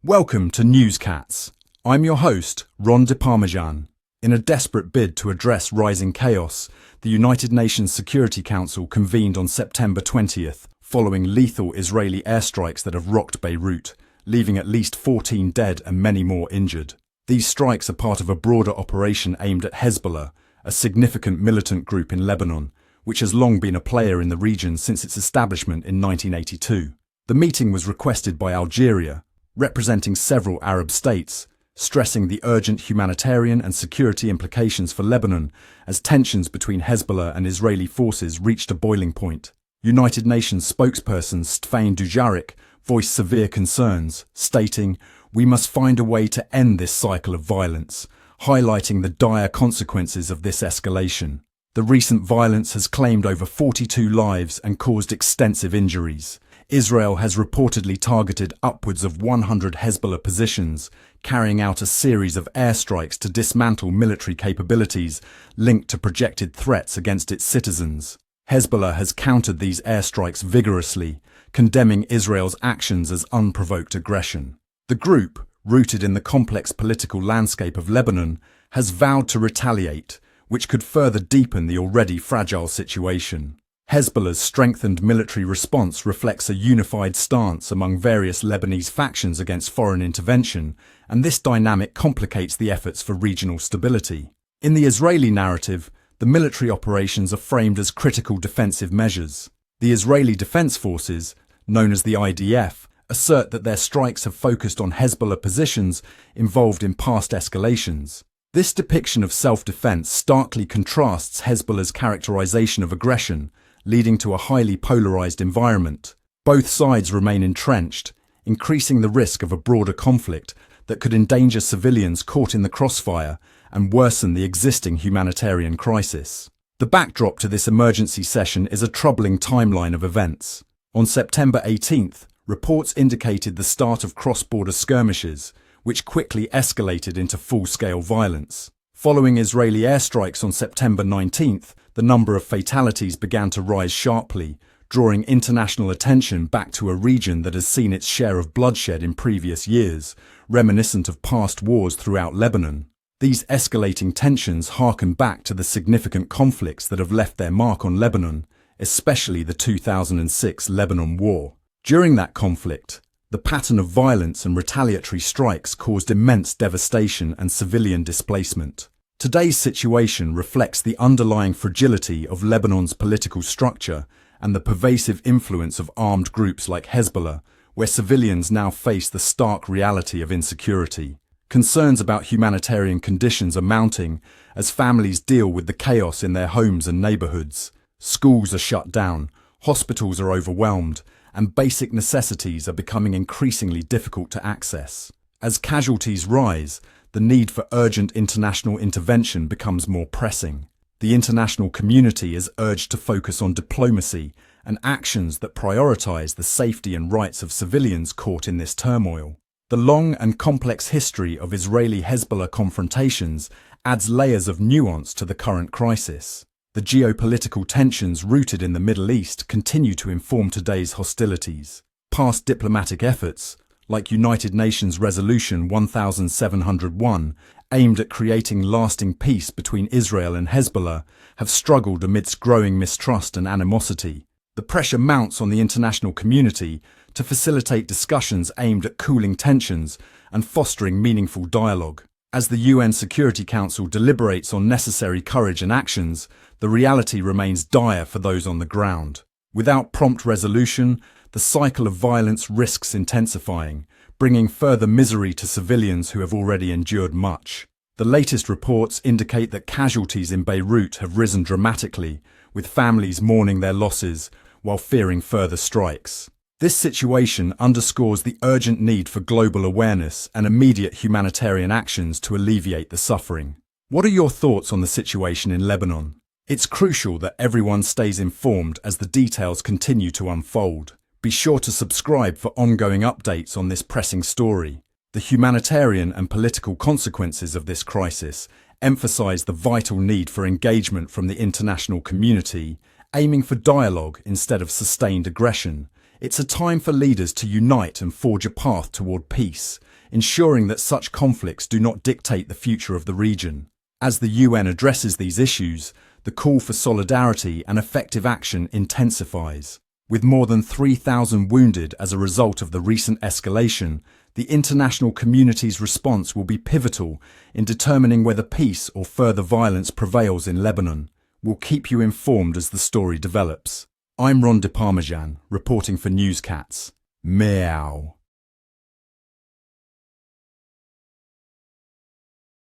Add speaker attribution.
Speaker 1: Welcome to Newscats. I'm your host, Ron DeParmesan. In a desperate bid to address rising chaos, the United Nations Security Council convened on September 20th, following lethal Israeli airstrikes that have rocked Beirut, leaving at least 14 dead and many more injured. These strikes are part of a broader operation aimed at Hezbollah, a significant militant group in Lebanon, which has long been a player in the region since its establishment in 1982. The meeting was requested by Algeria, representing several Arab states, stressing the urgent humanitarian and security implications for Lebanon as tensions between Hezbollah and Israeli forces reached a boiling point. United Nations spokesperson Stphane Dujarric voiced severe concerns, stating, "We must find a way to end this cycle of violence," highlighting the dire consequences of this escalation. The recent violence has claimed over 42 lives and caused extensive injuries. Israel has reportedly targeted upwards of 100 Hezbollah positions, carrying out a series of airstrikes to dismantle military capabilities linked to projected threats against its citizens. Hezbollah has countered these airstrikes vigorously, condemning Israel's actions as unprovoked aggression. The group, rooted in the complex political landscape of Lebanon, has vowed to retaliate, which could further deepen the already fragile situation. Hezbollah's strengthened military response reflects a unified stance among various Lebanese factions against foreign intervention, and this dynamic complicates the efforts for regional stability. In the Israeli narrative, the military operations are framed as critical defensive measures. The Israeli Defense Forces, known as the IDF, assert that their strikes have focused on Hezbollah positions involved in past escalations. This depiction of self-defense starkly contrasts Hezbollah's characterization of aggression, leading to a highly polarized environment. Both sides remain entrenched, increasing the risk of a broader conflict that could endanger civilians caught in the crossfire and worsen the existing humanitarian crisis. The backdrop to this emergency session is a troubling timeline of events. On September 18th, reports indicated the start of cross-border skirmishes, which quickly escalated into full-scale violence. Following Israeli airstrikes on September 19th, the number of fatalities began to rise sharply, drawing international attention back to a region that has seen its share of bloodshed in previous years, reminiscent of past wars throughout Lebanon. These escalating tensions harken back to the significant conflicts that have left their mark on Lebanon, especially the 2006 Lebanon War. During that conflict, the pattern of violence and retaliatory strikes caused immense devastation and civilian displacement. Today's situation reflects the underlying fragility of Lebanon's political structure and the pervasive influence of armed groups like Hezbollah, where civilians now face the stark reality of insecurity. Concerns about humanitarian conditions are mounting as families deal with the chaos in their homes and neighborhoods. Schools are shut down, hospitals are overwhelmed, and basic necessities are becoming increasingly difficult to access. As casualties rise, the need for urgent international intervention becomes more pressing. The international community is urged to focus on diplomacy and actions that prioritize the safety and rights of civilians caught in this turmoil. The long and complex history of Israeli-Hezbollah confrontations adds layers of nuance to the current crisis. The geopolitical tensions rooted in the Middle East continue to inform today's hostilities. Past diplomatic efforts, like United Nations Resolution 1701, aimed at creating lasting peace between Israel and Hezbollah, have struggled amidst growing mistrust and animosity. The pressure mounts on the international community to facilitate discussions aimed at cooling tensions and fostering meaningful dialogue. As the UN Security Council deliberates on necessary courage and actions, the reality remains dire for those on the ground. Without prompt resolution, the cycle of violence risks intensifying, bringing further misery to civilians who have already endured much. The latest reports indicate that casualties in Beirut have risen dramatically, with families mourning their losses while fearing further strikes. This situation underscores the urgent need for global awareness and immediate humanitarian actions to alleviate the suffering. What are your thoughts on the situation in Lebanon? It's crucial that everyone stays informed as the details continue to unfold. Be sure to subscribe for ongoing updates on this pressing story. The humanitarian and political consequences of this crisis emphasize the vital need for engagement from the international community, aiming for dialogue instead of sustained aggression, It's a time for leaders to unite and forge a path toward peace, ensuring that such conflicts do not dictate the future of the region. As the UN addresses these issues, the call for solidarity and effective action intensifies. With more than 3,000 wounded as a result of the recent escalation, the international community's response will be pivotal in determining whether peace or further violence prevails in Lebanon. We'll keep you informed as the story develops. I'm Ron de Parmesan, reporting for Newscats. Meow.